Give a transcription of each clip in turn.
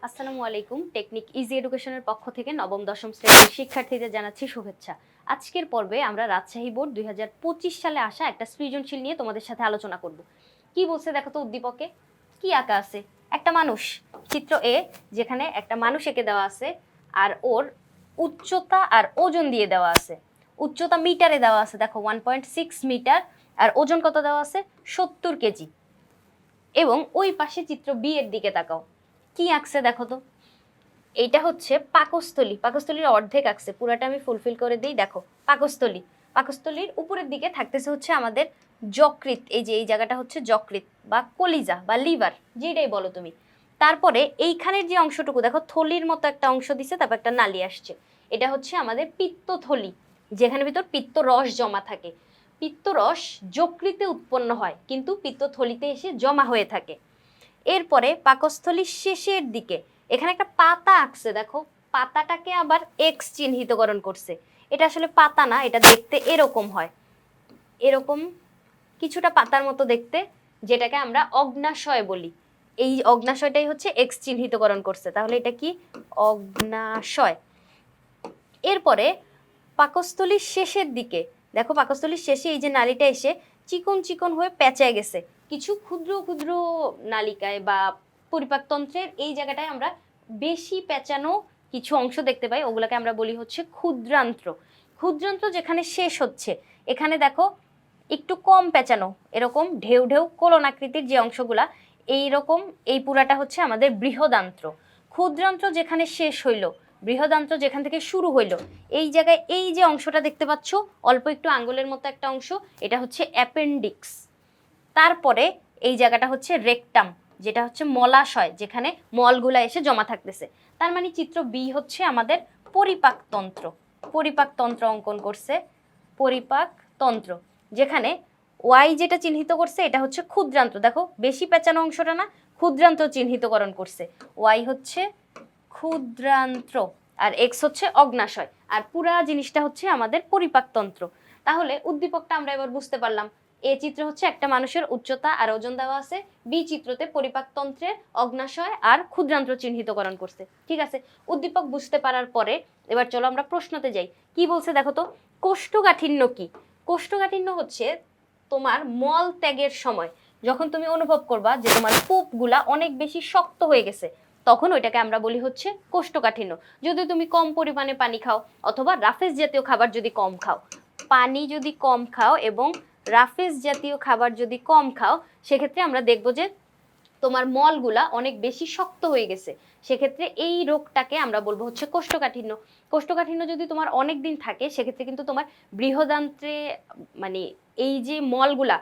আসসালামু আলাইকুম। Technique easy এডুকেশনের পক্ষ থেকে নবম দশম শ্রেণীর শিক্ষার্থীদের জানাচ্ছি শুভেচ্ছা। আজকের পর্বে আমরা রাজশাহী বোর্ড 2025 সালে আসা একটা সৃজনশীল নিয়ে তোমাদের সাথে আলোচনা করব। কি বলছে দেখো তো উদ্দীপকে, কি আঁকা আছে? একটা মানুষ, চিত্র এ, যেখানে একটা মানুষ এঁকে দেওয়া আছে আর ওর উচ্চতা আর ওজন দিয়ে দেওয়া আছে। উচ্চতা মিটারে দেওয়া আছে, দেখো 1.6 মিটার, আর ওজন কত দেওয়া আছে? 70 কেজি। এবং ওই পাশে চিত্র বি এর দিকে তাকাও, কি আঁকছে দেখো তো। এইটা হচ্ছে পাকস্থলী, পাকস্থলীর অর্ধেক আঁকছে, পুরাটা আমি ফুলফিল করে দিই। দেখো পাকস্থলী, পাকস্থলীর উপরের দিকে থাকতেছে হচ্ছে আমাদের যকৃৎ। এই যে এই জায়গাটা হচ্ছে যকৃৎ বা কলিজা বা লিভার, যেটাই বলো তুমি। তারপরে এইখানের যে অংশটুকু দেখো, থলির মতো একটা অংশ দিছে, তারপর একটা নালী আসছে, এটা হচ্ছে আমাদের পিত্তথলি, যেখানে ভিতর পিত্ত রস জমা থাকে। পিত্তরস যকৃতে উৎপন্ন হয় কিন্তু পিত্তথলিতে এসে জমা হয়ে থাকে। এরপরে পাকস্থলীর শেষের দিকে এখানে একটা পাতা আঁকছে, দেখো পাতাটাকে আবার এক্স চিহ্নিতকরণ করছে। এটা আসলে পাতা না, এটা দেখতে এরকম হয়, এরকম কিছুটা পাতার মতো দেখতে, যেটাকে আমরা অগ্নাশয় বলি। এই অগ্নাশয়টাই হচ্ছে এক্স চিহ্নিতকরণ করছে, তাহলে এটা কি? অগ্নাশয়। এরপরে পাকস্থলীর শেষের দিকে দেখো, পাকস্থলীর শেষে এই যে নালীটা এসে চিকন চিকন হয়ে পেঁচায় গেছে, কিছু ক্ষুদ্র ক্ষুদ্র নালিকায় বা পরিপাকতন্ত্রের এই জায়গাটায় আমরা বেশি পেঁচানো কিছু অংশ দেখতে পাই, ওগুলোকে আমরা বলি হচ্ছে ক্ষুদ্রান্ত্র। ক্ষুদ্রান্ত্র যেখানে শেষ হচ্ছে, এখানে দেখো একটু কম পেঁচানো, এরকম ঢেউ ঢেউ কোলন আকৃতির যে অংশগুলা, এইরকম এই পুরাটা হচ্ছে আমাদের বৃহদান্ত্র। ক্ষুদ্রান্ত্র যেখানে শেষ হইল, বৃহদান্ত্র যেখান থেকে শুরু হইল, এই জায়গায় এই যে অংশটা দেখতে পাচ্ছ, অল্প একটু আঙ্গুলের মতো একটা অংশ, এটা হচ্ছে অ্যাপেন্ডিক্স। তারপরে এই জায়গাটা হচ্ছে রেকটাম, যেটা হচ্ছে মলাশয়, যেখানে মলগুলা এসে জমা থাকতেছে। তার মানে চিত্র বি হচ্ছে আমাদের পরিপাকতন্ত্র। পরিপাকতন্ত্র অঙ্কন করছে, পরিপাকতন্ত্র, যেখানে ওয়াই যেটা চিহ্নিত করছে এটা হচ্ছে ক্ষুদ্রান্ত্র। দেখো বেশি পেঁচানো অংশটা না, ক্ষুদ্রান্ত্র চিহ্নিতকরণ করছে। ওয়াই হচ্ছে ক্ষুদ্রান্ত্র আর এক্স হচ্ছে অগ্নাশয়, আর পুরা জিনিসটা হচ্ছে আমাদের পরিপাকতন্ত্র। তাহলে উদ্দীপকটা আমরা এবার বুঝতে পারলাম। এ চিত্র হচ্ছে একটা মানুষের উচ্চতা আর ওজন দেওয়া আছে, বি চিত্রতে পরিপাকতন্ত্রের অগ্নাশয় আর ক্ষুদ্রান্ত্র চিহ্নিতকরণ করছে। ঠিক আছে, উদ্দীপক বুঝতে পারার পরে এবার চলো আমরা প্রশ্নতে যাই। কি বলছে দেখো তো, কোষ্ঠকাঠিন্য কি? কোষ্ঠকাঠিন্য হচ্ছে তোমার মল ত্যাগের সময়, যখন তুমি অনুভব করবা যে তোমার পুপগুলা অনেক বেশি শক্ত হয়ে গেছে, তখন ওইটাকে আমরা বলি হচ্ছে কোষ্ঠকাঠিন্য। যদি তুমি কম পরিমাণে পানি খাও অথবা রাফেজ জাতীয় খাবার যদি কম খাও, পানি যদি কম খাও এবং রাফেজ জাতীয় খাবার যদি কম খাও, সেক্ষেত্রে আমরা দেখব যে তোমার মলগুলা অনেক বেশি শক্ত হয়ে গেছে। সেক্ষেত্রে এই রোগটাকে আমরা বলবো হচ্ছে কোষ্ঠকাঠিন্য। কোষ্ঠকাঠিন্য যদি তোমার অনেক দিন থাকে, সেক্ষেত্রে কিন্তু তোমার বৃহদান্ত্রে, মানে এই যে মলগুলা,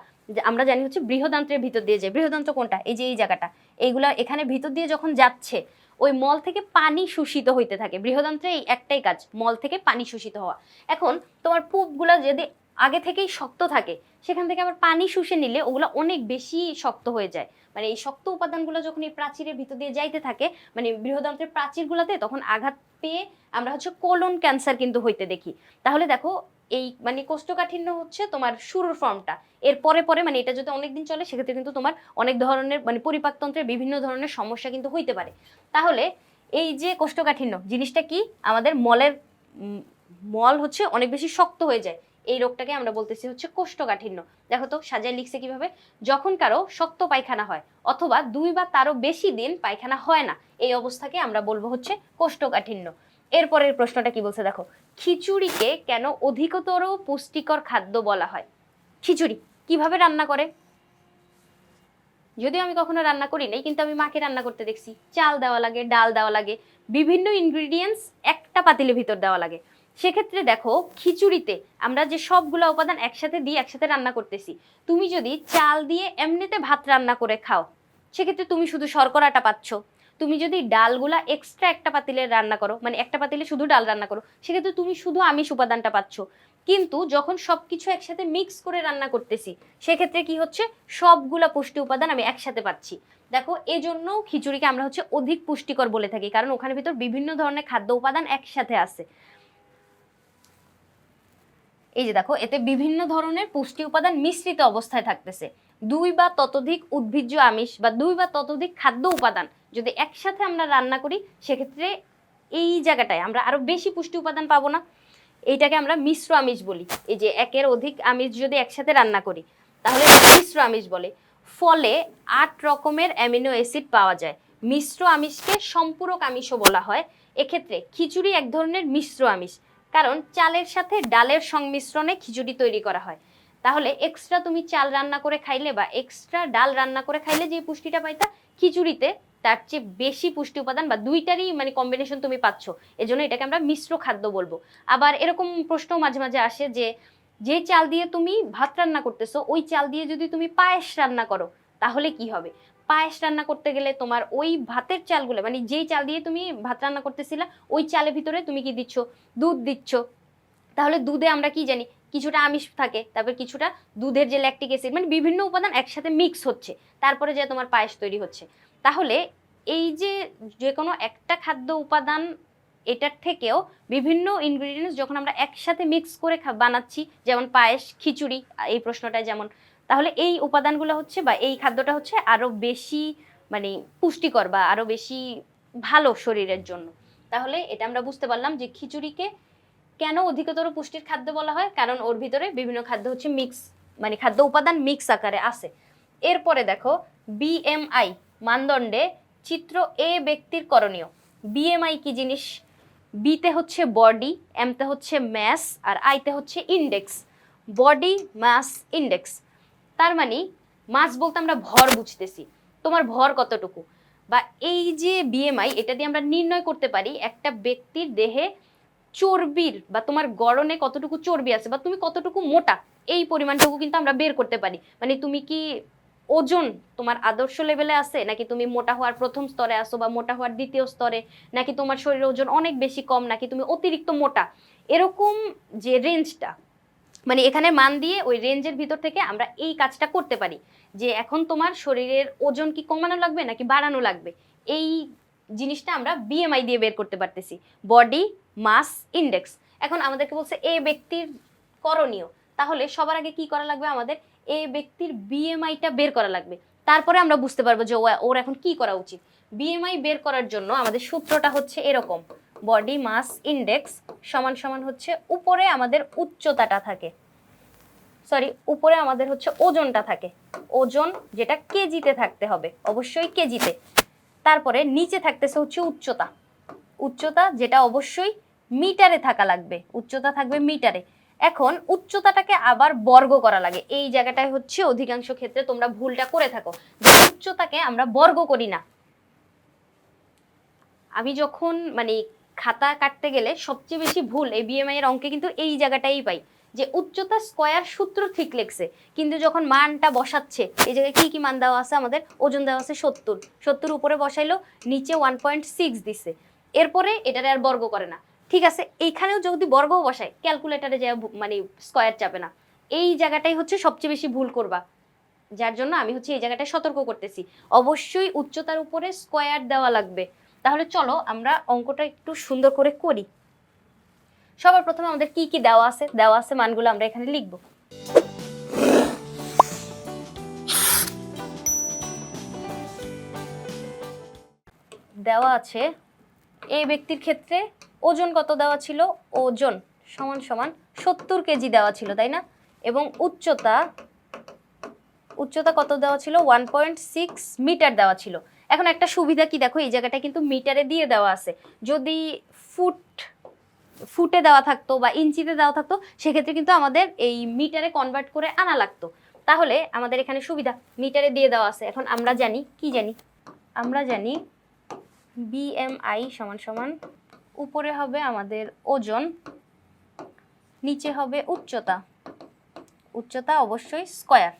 আমরা জানি হচ্ছে বৃহদান্ত্রের ভিতর দিয়ে যায়। বৃহদান্ত্র কোনটা? এই যে এই জায়গাটা, এইগুলা এখানে ভিতর দিয়ে যখন যাচ্ছে, ওই মল থেকে পানি শোষিত হইতে থাকে। বৃহদান্ত্রে এই একটাই কাজ, মল থেকে পানি শোষিত হওয়া। এখন তোমার পুপগুলা যদি আগে থেকেই শক্ত থাকে, সেখান থেকে আবার পানি শুষে নিলে ওগুলা অনেক বেশি শক্ত হয়ে যায়। মানে এই শক্ত উপাদানগুলো যখন এই প্রাচীরের ভিতর দিয়ে যাইতে থাকে, মানে বৃহদান্ত্রের প্রাচীরগুলোতে, তখন আঘাত পেয়ে আমরা হচ্ছে কোলন ক্যান্সার কিন্তু হইতে দেখি। তাহলে দেখো এই মানে কোষ্ঠকাঠিন্য হচ্ছে তোমার শুরুর ফর্মটা, এর পরে পরে মানে এটা যদি অনেকদিন চলে, সেক্ষেত্রে কিন্তু তোমার অনেক ধরনের মানে পরিপাকতন্ত্রের বিভিন্ন ধরনের সমস্যা কিন্তু হইতে পারে। তাহলে এই যে কোষ্ঠকাঠিন্য জিনিসটা কি, আমাদের মলের মল হচ্ছে অনেক বেশি শক্ত হয়ে যায়, এই রোগটাকে আমরা বলতেছি হচ্ছে কোষ্ঠকাঠিন্য। দেখো তো সাজায় লিখছে কিভাবে, যখন কারো শক্ত পায়খানা হয় অথবা 2 বা তারও বেশি দিন পায়খানা হয় না, এই অবস্থাকে আমরা বলবো হচ্ছে কোষ্ঠকাঠিন্য। এরপরের প্রশ্নটা কি বলছে দেখো, খিচুড়িকে কেন অধিকতর পুষ্টিকর খাদ্য বলা হয়? খিচুড়ি কিভাবে রান্না করে? যদিও আমি কখনো রান্না করি নাই, কিন্তু আমি মাকে রান্না করতে দেখছি। চাল দেওয়া লাগে, ডাল দেওয়া লাগে, বিভিন্ন ইনগ্রিডিয়েন্টস একটা পাতিলের ভিতর দেওয়া লাগে। সেক্ষেত্রে দেখো খিচুড়িতে আমরা যে সবগুলো উপাদান একসাথে দিয়ে একসাথে রান্না করতেছি, তুমি যদি চাল দিয়ে এমনিতে ভাত রান্না করে খাও, সেক্ষেত্রে তুমি শুধু শর্করাটা পাচ্ছ। তুমি যদি ডালগুলা এক্সট্রা একটা পাতিলে রান্না করো, মানে একটা পাতিলে শুধু ডাল রান্না করো, সেক্ষেত্রে তুমি শুধু আমিষ উপাদানটা পাচ্ছ। কিন্তু যখন সবকিছু একসাথে মিক্স করে রান্না করতেছি, সেক্ষেত্রে কি হচ্ছে, সবগুলা পুষ্টি উপাদান আমি একসাথে পাচ্ছি। দেখো এজন্য খিচুড়িকে আমরা হচ্ছে অধিক পুষ্টিকর বলে থাকি, কারণ ওখানে ভিতর বিভিন্ন ধরনের খাদ্য উপাদান একসাথে আছে। এই যে দেখো, এতে বিভিন্ন ধরনের পুষ্টি উপাদান মিশ্রিত অবস্থায় থাকতেছে। দুই বা ততোধিক উদ্ভিজ্জ আমিষ বা দুই বা ততোধিক খাদ্য উপাদান যদি একসাথে আমরা রান্না করি, সেক্ষেত্রে এই জায়গাটায় আমরা আরো বেশি পুষ্টি উপাদান পাবো না? এইটাকে আমরা মিশ্র আমিষ বলি। এই যে একের অধিক আমিষ যদি একসাথে রান্না করি তাহলে মিশ্র আমিষ বলে। ফলে 8 রকমের অ্যামিনো অ্যাসিড পাওয়া যায়। মিশ্র আমিষকে সম্পূরক আমিষও বলা হয়। এক্ষেত্রে খিচুড়ি এক ধরনের মিশ্র আমিষ, কারণ চালের সাথে ডালের সংমিশ্রণে খিচুড়ি তৈরি করা হয়। তাহলে এক্সট্রা তুমি চাল রান্না করে খাইলে বা এক্সট্রা ডাল রান্না করে খাইলে যে পুষ্টিটা পাইতা, খিচুড়িতে তার চেয়ে বেশি পুষ্টি উপাদান বা দুইটারই মানে কম্বিনেশন তুমি পাচ্ছ। এজন্য এটাকে আমরা মিশ্র খাদ্য বলবো। আবার এরকম প্রশ্ন মাঝে মাঝে আসে যে যে চাল দিয়ে তুমি ভাত রান্না করতেছো ওই চাল দিয়ে যদি তুমি পায়েস রান্না করো তাহলে কি হবে? পায়েস রান্না করতে গেলে তোমার ওই ভাতের চালগুলো, মানে যেই চাল দিয়ে তুমি ভাত রান্না করতেছিলা ওই চালের ভিতরে তুমি কি দিচ্ছ? দুধ দিচ্ছ। তাহলে দুধে আমরা কি জানি? কিছুটা আমিষ থাকে, তারপর কিছুটা দুধের যে ল্যাকটিক অ্যাসিড, মানে বিভিন্ন উপাদান একসাথে মিক্স হচ্ছে, তারপরে যে তোমার পায়েস তৈরি হচ্ছে। তাহলে এই যে যে কোনো একটা খাদ্য উপাদান, এটার থেকেও বিভিন্ন ইনগ্রিডিয়েন্টস যখন আমরা একসাথে মিক্স করে বানাচ্ছি, যেমন পায়েস, খিচুড়ি, এই প্রশ্নটায় যেমন, তাহলে এই উপাদানগুলো হচ্ছে বা এই খাদ্যটা হচ্ছে আরো বেশি মানে পুষ্টিকর বা আরো বেশি ভালো শরীরের জন্য। তাহলে এটা আমরা বুঝতে পারলাম যে খিচুড়িকে কেন অধিকতর পুষ্টির খাদ্য বলা হয়, কারণ ওর ভিতরে বিভিন্ন খাদ্য হচ্ছে মিক্স, মানে খাদ্য উপাদান মিক্স আকারে আছে। এরপরে দেখো বিএমআই মানদণ্ডে চিত্র এ ব্যক্তির করণীয়। বিএমআই কি জিনিস? বিতে হচ্ছে বডি, এমতে হচ্ছে ম্যাস, আর আইতে হচ্ছে ইন্ডেক্স। বডি মাস ইন্ডেক্স, তার মানে মাস বলতে আমরা ভর বুঝতেছি, তোমার ভর কতটুকু, বা এই যে বিএমআই, এটা দিয়ে আমরা নির্ণয় করতে পারি একটা ব্যক্তির দেহে চর্বির বা তোমার গড়নে কতটুকু চর্বি আছে বা তুমি কতটুকু মোটা, এই পরিমাণটুকু কিন্তু আমরা বের করতে পারি। মানে তুমি কি ওজন তোমার আদর্শ লেভেলে আছে, নাকি তুমি মোটা হওয়ার প্রথম স্তরে আসো বা মোটা হওয়ার দ্বিতীয় স্তরে, নাকি তোমার শরীরের ওজন অনেক বেশি কম, নাকি তুমি অতিরিক্ত মোটা, এরকম যে রেঞ্জটা, মানে এখানে মান দিয়ে ওই রেঞ্জের ভিতর থেকে আমরা এই কাজটা করতে পারি যে এখন তোমার শরীরের ওজন কি কমানো লাগবে নাকি বাড়ানো লাগবে, এই জিনিসটা আমরা বিএমআই দিয়ে বের করতে পারতেছি, বডি মাস ইন্ডেক্স। এখন আমাদেরকে বলছে এ ব্যক্তির করণীয়, তাহলে সবার আগে কি করা লাগবে? আমাদের এ ব্যক্তির বিএমআইটা বের করা লাগবে, তারপরে আমরা বুঝতে পারবো যে ওর এখন কি করা উচিত। বিএমআই বের করার জন্য আমাদের সূত্রটা হচ্ছে এরকম, বডি মাস ইন্ডেক্স সমান সমান হচ্ছে উপরে আমাদের উচ্চতাটা থাকে, সরি উপরে আমাদের হচ্ছে ওজনটা থাকে, ওজন যেটা কেজিতে থাকতে হবে, অবশ্যই কেজিতে। তারপরে নিচে থাকতেছে হচ্ছে উচ্চতা, উচ্চতা যেটা অবশ্যই মিটারে থাকা লাগবে, উচ্চতা থাকবে মিটারে। এখন উচ্চতাটাকে আবার বর্গ করা লাগে, এই জায়গাটায় হচ্ছে অধিকাংশ ক্ষেত্রে তোমরা ভুলটা করে থাকো যে উচ্চতাকে আমরা বর্গ করি না। আমি যখন মানে খাতা কাটতে গেলে সবচেয়ে বেশি ভুল এই বিএমআই এর অঙ্কে কিন্তু এই জায়গাটাই পাই, যে উচ্চতা স্কয়ার সূত্র ঠিক লেখছে কিন্তু যখন মানটা বসাচ্ছে এই জায়গায় কি কি মান দেওয়া আছে, আমাদের ওজন দেওয়া আছে 70, 70 উপরে বসাইলো, নিচে 1.6 দিছে, এরপরে এটারে আর বর্গ করে না। ঠিক আছে, এইখানেও যদি বর্গ বসায় ক্যালকুলেটারে যায় মানে স্কয়ার চাপে না, এই জায়গাটাই হচ্ছে সবচেয়ে বেশি ভুল করবা, যার জন্য আমি হচ্ছে এই জায়গাটায় সতর্ক করতেছি, অবশ্যই উচ্চতার উপরে স্কয়ার দেওয়া লাগবে। তাহলে চলো আমরা অঙ্কটা একটু সুন্দর করে করি। সবার প্রথমে আমাদের কি কি দেওয়া আছে মানগুলো আমরা এখানে লিখব। দেওয়া আছে এই ব্যক্তির ক্ষেত্রে ওজন কত দেওয়া ছিল, ওজন সমান সমান 70 কেজি দেওয়া ছিল, তাই না? এবং উচ্চতা কত দেওয়া ছিল, 1.6 মিটার দেওয়া ছিল। এখন একটা সুবিধা কি দেখো, এই জায়গাটা কিন্তু মিটারে দিয়ে দেওয়া আছে, যদি ফুটে দেওয়া থাকতো বা ইঞ্চিতে দেওয়া থাকতো সেক্ষেত্রে কিন্তু আমাদের এই মিটারে কনভার্ট করে আনা লাগতো, তাহলে আমাদের এখানে সুবিধা মিটারে দিয়ে দেওয়া আছে। এখন আমরা জানি কি জানি, আমরা জানি বিএমআই সমান সমান উপরে হবে আমাদের ওজন, নিচে হবে উচ্চতা, উচ্চতা অবশ্যই স্কয়ার।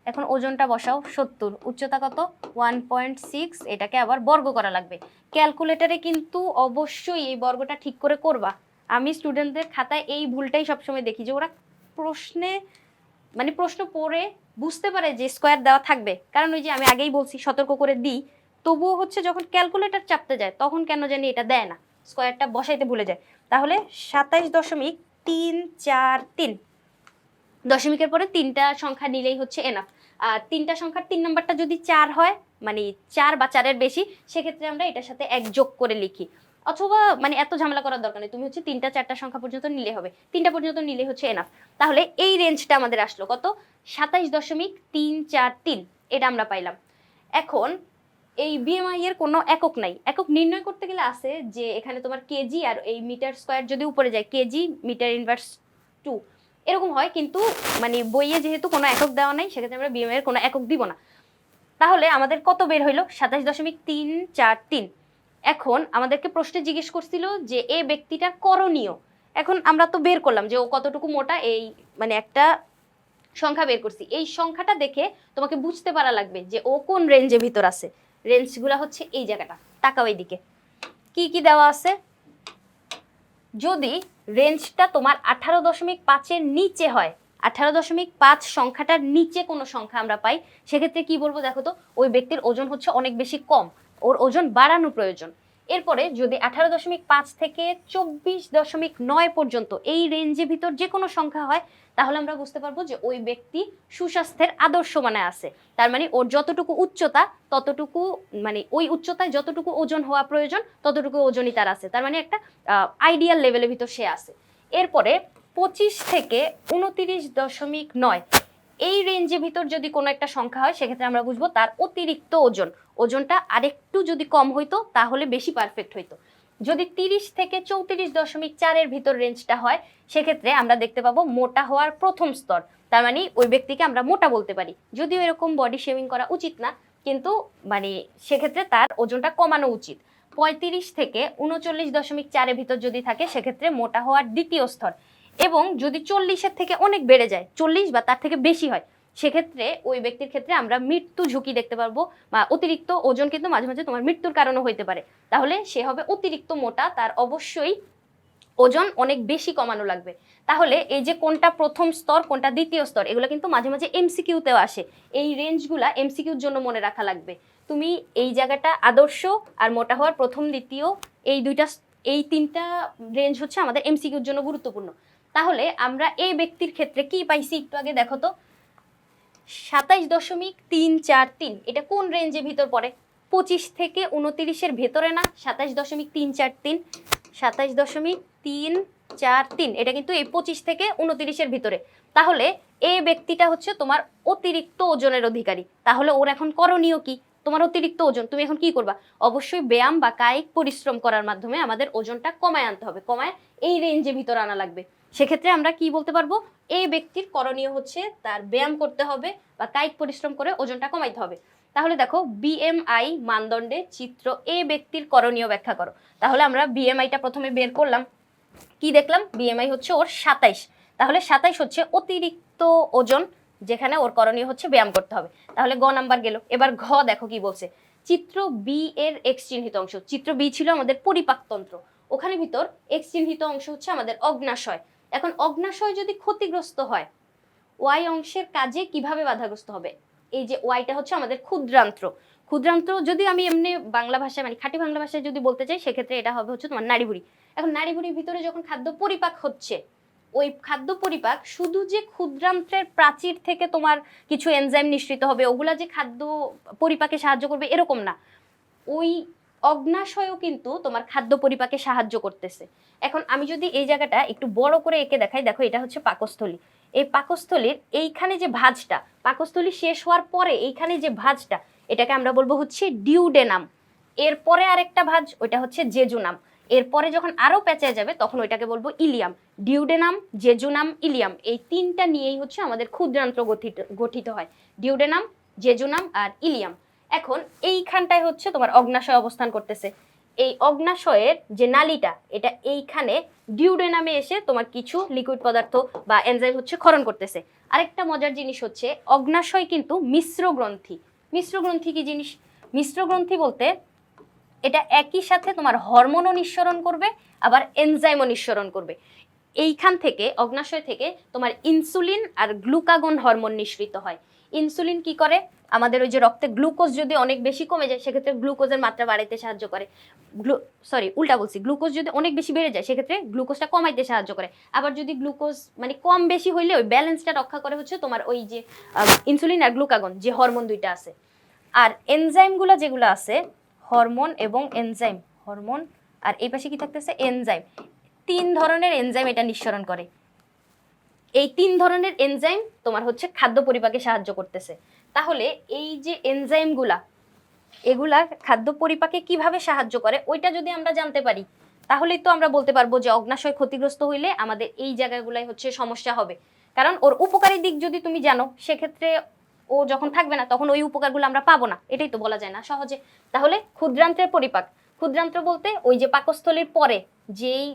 এখন ওজনটা বসাও 70, উচ্চতা কত 1.6, এটাকে আবার বর্গ করা লাগবে। ক্যালকুলেটরে কিন্তু অবশ্যই এই বর্গটা ঠিক করে করবা। আমি স্টুডেন্টদের খাতায় এই ভুলটাই সবসময় দেখি যে ওরা প্রশ্নে মানে প্রশ্ন পড়ে বুঝতে পারে যে স্কয়ার দেওয়া থাকবে, কারণ ওই যে আমি আগেই বলছি সতর্ক করে দিই, তবুও হচ্ছে যখন ক্যালকুলেটর চাপতে যায় তখন কেন জানি এটা দেয় না, স্কয়ারটা বসাইতে ভুলে যায়। তাহলে 27.343, দশমিকের পরে 3টা সংখ্যা নিলেই হচ্ছে এনাফ। আর তিনটা সংখ্যার 3 নাম্বারটা যদি 4 হয়, মানে 4 বা 4-এর বেশি, সেক্ষেত্রে আমরা এটার সাথে 1 যোগ করে লিখি। অথবা মানে এত ঝামেলা করার দরকার নেই, তুমি হচ্ছে 3টা 4টা সংখ্যা পর্যন্ত নিলে হবে, 3টা পর্যন্ত নিলে হচ্ছে এনাফ। তাহলে এই রেঞ্জটা আমাদের আসলো কত, 27.343, এটা আমরা পাইলাম। এখন এই বিএমআই এর কোনো একক নাই, একক নির্ণয় করতে গেলে আছে যে এখানে তোমার কেজি আর এই মিটার স্কয়ার যদি উপরে যায়, কেজি মিটার ইনভার্স 2 এরকম হয়, কিন্তু মানে বইয়ে যেহেতু কোনো একক দেওয়া নাই, সেক্ষেত্রে আমরা বিএমআই এর কোনো একক দিব না। তাহলে আমাদের কত বের হইলো, 27.343। এখন আমাদেরকে প্রশ্নে জিজ্ঞেস করছিল যে এই ব্যক্তিটার করণীয়। এখন আমরা তো বের করলাম যে ও কতটুকু মোটা, এই মানে একটা সংখ্যা বের করছি। এই সংখ্যাটা দেখে তোমাকে বুঝতে পারা লাগবে যে ও কোন রেঞ্জের ভিতর আছে। রেঞ্জগুলো হচ্ছে এই জায়গাটা, তাকাও এইদিকে কি কি দেওয়া আছে। যদি রেঞ্জটা তোমার 18.5-এর নিচে হয়, 18.5 সংখ্যাটার নিচে কোনো সংখ্যা আমরা পাই, সেক্ষেত্রে কি বলবো দেখো তো, ওই ব্যক্তির ওজন হচ্ছে অনেক বেশি কম, ওর ওজন বাড়ানো প্রয়োজন। এরপরে যদি 18.5 থেকে 24.9 পর্যন্ত এই রেঞ্জের ভিতর যে কোনো সংখ্যা হয়, তাহলে আমরা বুঝতে পারবো যে ওই ব্যক্তি সুস্বাস্থ্যের আদর্শ মানে আছে। তার মানে ওর যতটুকু উচ্চতা ততটুকু, মানে ওই উচ্চতায় যতটুকু ওজন হওয়া প্রয়োজন ততটুকু ওজনই তার আছে, তার মানে একটা আইডিয়াল লেভেলের ভিতর সে আছে। এরপরে 25 থেকে 29.9 এই রেঞ্জের ভিতর যদি কোনো একটা সংখ্যা হয়, সেক্ষেত্রে আমরা বুঝবো তার অতিরিক্ত ওজন, ওজনটা আরেকটু যদি কম হইতো তাহলে বেশি পারফেক্ট হইতো। যদি 30 থেকে 34.4-এর ভিতর রেঞ্জটা হয়, সেক্ষেত্রে আমরা দেখতে পাবো মোটা হওয়ার প্রথম স্তর, তার মানে ওই ব্যক্তিকে আমরা মোটা বলতে পারি। যদিও এরকম বডি শেভিং করা উচিত না, কিন্তু মানে সেক্ষেত্রে তার ওজনটা কমানো উচিত। 35 থেকে 39.4-এর ভিতর যদি থাকে, সেক্ষেত্রে মোটা হওয়ার দ্বিতীয় স্তর। এবং যদি 40-এর থেকে অনেক বেড়ে যায়, 40 বা তার থেকে বেশি হয়, সেক্ষেত্রে ওই ব্যক্তির ক্ষেত্রে আমরা মৃত্যু ঝুঁকি দেখতে পারবো, বা অতিরিক্ত ওজন কিন্তু মাঝে মাঝে তোমার মৃত্যুর কারণও হইতে পারে। তাহলে সে হবে অতিরিক্ত মোটা, তার অবশ্যই ওজন অনেক বেশি কমানো লাগবে। তাহলে এই যে কোনটা প্রথম স্তর কোনটা দ্বিতীয় স্তর, এগুলো কিন্তু মাঝে মাঝে এমসিকিউতেও আসে। এই রেঞ্জগুলা এমসিকিউর জন্য মনে রাখা লাগবে। তুমি এই জায়গাটা আদর্শ আর মোটা হওয়ার প্রথম দ্বিতীয়, এই তিনটা রেঞ্জ হচ্ছে আমাদের এমসিকিউর জন্য গুরুত্বপূর্ণ। তাহলে আমরা এই ব্যক্তির ক্ষেত্রে কি পাইছি একটু আগে দেখো তো, 27.343, এটা কোন রেঞ্জের ভিতর পড়ে, 25 থেকে 29-এর ভেতরে না? 27.343, 27.343, এটা কিন্তু এই 25 থেকে 29-এর ভিতরে। তাহলে এই ব্যক্তিটা হচ্ছে তোমার অতিরিক্ত ওজনের অধিকারী। তাহলে ওর এখন করণীয় কি, তোমার অতিরিক্ত ওজন, তুমি এখন কি করবা? অবশ্যই ব্যায়াম বা কায়িক পরিশ্রম করার মাধ্যমে আমাদের ওজনটা কমায় আনতে হবে, কমায় এই রেঞ্জের ভিতর আনা লাগবে। সেক্ষেত্রে আমরা কি বলতে পারবো, এই ব্যক্তির করণীয় হচ্ছে তার ব্যায়াম করতে হবে বা কায়িক পরিশ্রম করে ওজনটা কমাইতে হবে। তাহলে দেখো বিএমআই মানদণ্ডে চিত্র এ ব্যক্তির করণীয় ব্যাখ্যা করো। তাহলে আমরা বিএমআইটা প্রথমে বের করলাম, কি দেখলাম, বিএমআই হচ্ছে ওর 27। তাহলে 27 হচ্ছে অতিরিক্ত ওজন, যেখানে ওর করণীয় হচ্ছে ব্যায়াম করতে হবে। তাহলে গ নাম্বার গেল। এবার ঘ দেখো কি বলছে, চিত্র বি এর এক্স চিহ্নিত অংশ। চিত্র বি ছিল আমাদের পরিপাকতন্ত্র, ওখানে ভিতর এক্স চিহ্নিত অংশ হচ্ছে আমাদের অগ্নাশয়। এখন অগ্নাশয় যদি ক্ষতিগ্রস্ত হয়, ওয়াই অংশের কাজে কিভাবে বাধাগ্রস্ত হবে? এই যে ওয়াইটা হচ্ছে আমাদের ক্ষুদ্রান্ত্র। ক্ষুদ্রান্ত্র যদি আমি এমনি বাংলা ভাষায় মানে খাঁটি বাংলা ভাষায় যদি বলতে চাই, সেক্ষেত্রে এটা হবে হচ্ছে তোমার নাড়িভুঁড়ি। এখন নাড়িভুঁড়ির ভিতরে যখন খাদ্য পরিপাক হচ্ছে, ওই খাদ্য পরিপাক শুধু যে ক্ষুদ্রান্ত্রের প্রাচীর থেকে তোমার কিছু এনজাইম নিঃসৃত হবে, ওগুলা যে খাদ্য পরিপাকে সাহায্য করবে এরকম না, ওই অগ্নাশয়ও কিন্তু তোমার খাদ্য পরিপাকে সাহায্য করতেছে। এখন আমি যদি এই জায়গাটা একটু বড় করে এঁকে দেখাই, দেখো এটা হচ্ছে পাকস্থলী। এই পাকস্থলীর এইখানে যে ভাঁজটা, পাকস্থলী শেষ হওয়ার পরে এইখানে যে ভাঁজটা, এটাকে আমরা বলবো হচ্ছে ডিউডেনাম। এরপরে আরেকটা ভাঁজ, ওইটা হচ্ছে জেজুনাম। এরপরে যখন আরো পেঁচায় যাবে তখন ওইটাকে বলবো ইলিয়াম। ডিউডেনাম, জেজুনাম, ইলিয়াম, এই তিনটা নিয়েই হচ্ছে আমাদের ক্ষুদ্রান্ত্র গঠিত হয়, ডিউডেনাম, জেজুনাম আর ইলিয়াম। এখন এইখানটায় হচ্ছে তোমার অগ্নাশয় অবস্থান করতেছে। এই অগ্নাশয়ের যে নালীটা, এটা এইখানে ডিউডেনামে এসে তোমার কিছু লিকুইড পদার্থ বা এনজাইম হচ্ছে ক্ষরণ করতেছে। আরেকটা মজার জিনিস হচ্ছে, অগ্নাশয় কিন্তু মিশ্র গ্রন্থি। মিশ্র গ্রন্থি কি জিনিস? মিশ্র গ্রন্থি বলতে এটা একই সাথে তোমার হরমোনও নিঃসরণ করবে, আবার এনজাইমও নিঃসরণ করবে। এইখান থেকে অগ্নাশয় থেকে তোমার ইনসুলিন আর গ্লুকাগন হরমোন নিঃসৃত হয়। ইনসুলিন কি করে, আমাদের ওই যে রক্তে গ্লুকোজ যদি অনেক বেশি কমে যায় সেক্ষেত্রে গ্লুকোজের মাত্রা বাড়াইতে সাহায্য করে। উল্টা বলছি, গ্লুকোজ যদি অনেক বেশি বেড়ে যায় সেক্ষেত্রে গ্লুকোজটা কমাইতে সাহায্য করে। আবার যদি গ্লুকোজ মানে কম বেশি হইলে ওই ব্যালেন্সটা রক্ষা করে হচ্ছে তোমার ওই যে ইনসুলিন আর গ্লুকাগন যে হরমোন দুইটা আছে। আর এনজাইমগুলো যেগুলো আছে, হরমোন এবং এনজাইম, হরমোন আর এই পাশে কি থাকতেছে এনজাইম, 3 ধরনের এনজাইম এটা নিঃসরণ করে। এই 3 ধরনের এনজাইম তোমার হচ্ছে খাদ্য পরিপাকে সাহায্য করতেছে। তাহলে এই যে এনজাইমগুলা, এগুলা খাদ্য পরিপাকে কিভাবে সাহায্য করে ওইটা যদি আমরা জানতে পারি তাহলেই তো আমরা বলতে পারবো যে অগ্নাশয় ক্ষতিগ্রস্ত হইলে আমাদের এই জায়গাগুলাই হচ্ছে সমস্যা হবে। কারণ ওর উপকারী দিক যদি তুমি জানো সেক্ষেত্রে ও যখন থাকবে না তখন ওই উপকারগুলো আমরা পাবো না, এটাই তো বলা যায় না সহজে। তাহলে ক্ষুদ্রান্ত্রের পরিপাক, ক্ষুদ্রান্ত্র বলতে ওই যে পাকস্থলীর পরে যেই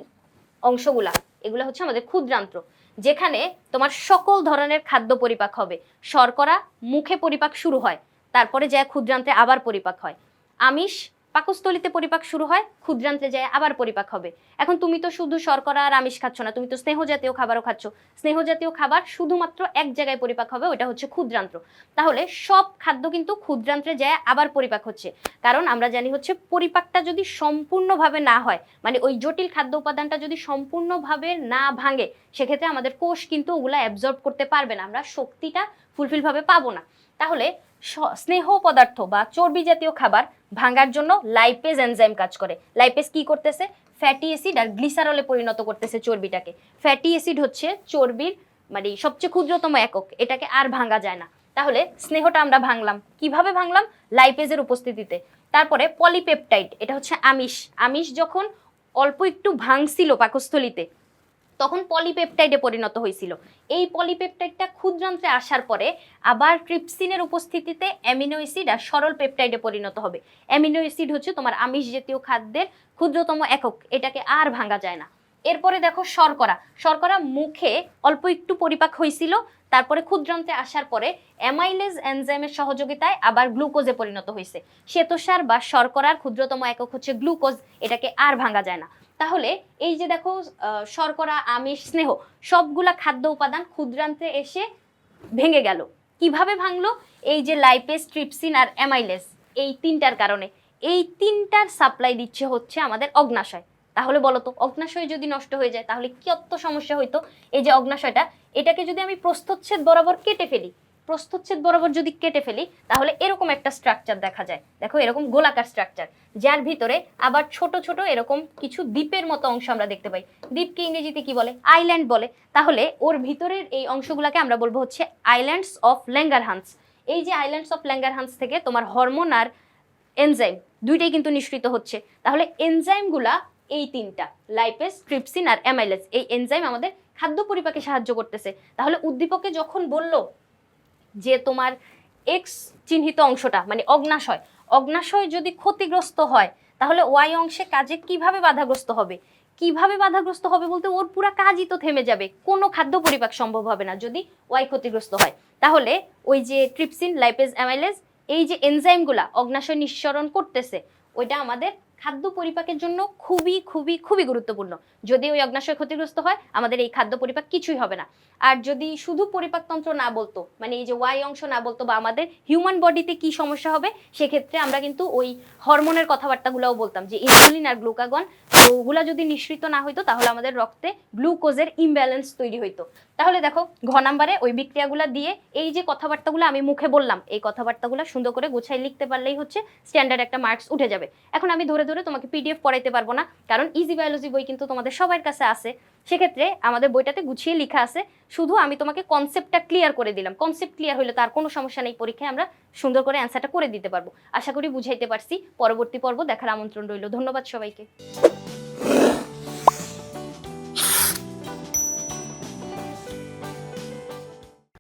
অংশগুলা, এগুলো হচ্ছে আমাদের ক্ষুদ্রান্ত্র, যেখানে তোমার সকল ধরনের খাদ্য পরিপাক হবে। শর্করা মুখে পরিপাক শুরু হয়, তারপরে যায় ক্ষুদ্রান্ত্রে আবার পরিপাক হয়। আমিষ পাকস্থলীতে পরিপাক শুরু হয়, ক্ষুদ্রান্ত্রে যায় আবার পরিপাক হবে। এখন তুমি তো শুধু শর্করা আর আমিষ খাচ্ছ না, তুমি তো স্নেহ জাতীয় খাবারও খাচ্ছ। স্নেহ জাতীয় খাবার শুধুমাত্র এক জায়গায় পরিপাক হবে, ওটা হচ্ছে ক্ষুদ্রান্ত্র। তাহলে সব খাদ্য কিন্তু ক্ষুদ্রান্ত্রে যায় আবার পরিপাক হচ্ছে। কারণ আমরা জানি হচ্ছে পরিপাকটা যদি সম্পূর্ণভাবে না হয়, মানে ওই জটিল খাদ্য উপাদানটা যদি সম্পূর্ণভাবে না ভাঙে, সেক্ষেত্রে আমাদের কোষ কিন্তু ওগুলা অ্যাবজর্ব করতে পারবে না, আমরা শক্তিটা ফুলফিলভাবে পাবো না। তাহলে স্নেহ পদার্থ বা চর্বি জাতীয় খাবার ভাঙার জন্য লাইপেজ এনজাইম কাজ করে। লাইপেজ কি করতেছে, ফ্যাটি অ্যাসিড আর গ্লিসারলে পরিণত করতেছে চর্বিটাকে। ফ্যাটি অ্যাসিড হচ্ছে চর্বির মানে সবচেয়ে ক্ষুদ্রতম একক, এটাকে আর ভাঙা যায় না। তাহলে স্নেহটা আমরা ভাঙলাম, কিভাবে ভাঙলাম, লাইপেজের উপস্থিতিতে। তারপরে পলিপেপটাইড, এটা হচ্ছে আমিষ। আমিষ যখন অল্প একটু ভাঙছিল পাকস্থলীতে তখন পলিপেপটাইডে পরিণত হয়েছিল। এই পলিপেপটাইডটা ক্ষুদ্রান্ত্রে আসার পরে আবার ট্রিপসিনের উপস্থিতিতে অ্যামিনো অ্যাসিড আর সরল পেপটাইডে পরিণত হবে। অ্যামিনো অ্যাসিড হচ্ছে তোমার আমিষ জাতীয় খাদ্যের ক্ষুদ্রতম একক, এটাকে আর ভাঙা যায় না। এরপরে দেখো শর্করা, শর্করা মুখে অল্প একটু পরিপাক হয়েছিল, তারপরে ক্ষুদ্রান্তে আসার পরে অ্যামাইলেজ এনজাইমের সহযোগিতায় আবার গ্লুকোজে পরিণত হয়েছে। শ্বেতসার বা শর্করার ক্ষুদ্রতম একক হচ্ছে গ্লুকোজ, এটাকে আর ভাঙা যায় না। তাহলে এই যে দেখো শর্করা, আমিষ, স্নেহ সবগুলা খাদ্য উপাদান ক্ষুদ্রান্তে এসে ভেঙে গেল। কিভাবে ভাঙলো, এই যে লাইপেজ, ট্রিপসিন আর অ্যামাইলেজ, এই 3টার কারণে। এই 3টার সাপ্লাই দিচ্ছে হচ্ছে আমাদের অগ্নাশয়। তাহলে বলো তো অগ্নাশয় যদি নষ্ট হয়ে যায় তাহলে কত সমস্যা হইতো। এই যে অগ্নাশয়টা, এটাকে যদি আমি প্রস্থচ্ছেদ বরাবর কেটে ফেলি, প্রস্থচ্ছেদ বরাবর যদি কেটে ফেলি তাহলে এরকম একটা স্ট্রাকচার দেখা যায়। দেখো এরকম গোলাকার স্ট্রাকচার, যার ভিতরে আবার ছোট ছোট এরকম কিছু দ্বীপের মতো অংশ আমরা দেখতে পাই। দ্বীপকে ইংরেজিতে কি বলে, আইল্যান্ড বলে। তাহলে ওর ভিতরের এই অংশগুলোকে আমরা বলবো হচ্ছে আইল্যান্ডস অফ ল্যাঙ্গারহান্স। এই যে আইল্যান্ডস অফ ল্যাঙ্গারহান্স থেকে তোমার হরমোন আর এনজাইম দুইটাই কিন্তু নিঃসৃত হচ্ছে। তাহলে এনজাইমগুলা এই 3টা, লাইপেজ, ট্রিপসিন আর অ্যামাইলেজ, এই এনজাইম আমাদের খাদ্য পরিপাকে সাহায্য করতেছে। তাহলে উদ্দীপকে যখন বলল যে তোমার এক্স চিহ্নিত অংশটা মানে অগ্নাশয়, অগ্নাশয় যদি ক্ষতিগ্রস্ত হয় তাহলে ওয়াই অংশে কাজে কিভাবে বাধাগ্রস্ত হবে। কিভাবে বাধাগ্রস্ত হবে বলতে ওর পুরো কাজই তো থেমে যাবে, কোনো খাদ্য পরিপাক সম্ভব হবে না যদি ওয়াই ক্ষতিগ্রস্ত হয়। তাহলে ওই যে ট্রিপসিন, লাইপেজ, অ্যামাইলেজ, এই যে এনজাইমগুলা অগ্নাশয় নিঃসরণ করতেছে, ওইটা আমাদের খাদ্য পরিপাকের জন্য খুবই খুবই খুবই গুরুত্বপূর্ণ। যদি ওই অগ্নাশয় ক্ষতিগ্রস্ত হয় আমাদের এই খাদ্য পরিপাক কিছুই হবে না। আর যদি শুধু পরিপাকতন্ত্র না বলতো, মানে এই যে ওয়াই অংশ না বলতো বা আমাদের হিউম্যান বডিতে কি সমস্যা হবে, সেক্ষেত্রে আমরা কিন্তু ওই হরমোনের কথাবার্তাগুলোও বলতাম যে ইনসুলিন আর গ্লুকাগন, তো ওগুলা যদি নিঃসৃত না হইতো তাহলে আমাদের রক্তে গ্লুকোজের ইমব্যালেন্স তৈরি হইতো। তাহলে দেখো ঘ নাম্বারে ওই বিক্রিয়াগুলো দিয়ে এই যে কথাবার্তাগুলো আমি মুখে বললাম, এই কথাবার্তাগুলো সুন্দর করে গোছাই লিখতে পারলেই হচ্ছে স্ট্যান্ডার্ড একটা মার্কস উঠে যাবে। এখন আমি ধরে ধরে তোমাকে পিডিএফ পড়াইতে পারবো না, কারণ ইজি বায়োলজি বই কিন্তু তোমাদের সবার কাছে আছে। সেক্ষেত্রে আমাদের বইটাতে গুছিয়ে লেখা আছে, শুধু আমি তোমাকে কনসেপ্টটা ক্লিয়ার করে দিলাম। কনসেপ্ট ক্লিয়ার হলে তার কোনো সমস্যা নেই, পরীক্ষায় আমরা সুন্দর করে অ্যান্সারটা করে দিতে পারবো। আশা করি বুঝাইতে পারছি। পরবর্তী পর্ব দেখার আমন্ত্রণ রইল। ধন্যবাদ সবাইকে।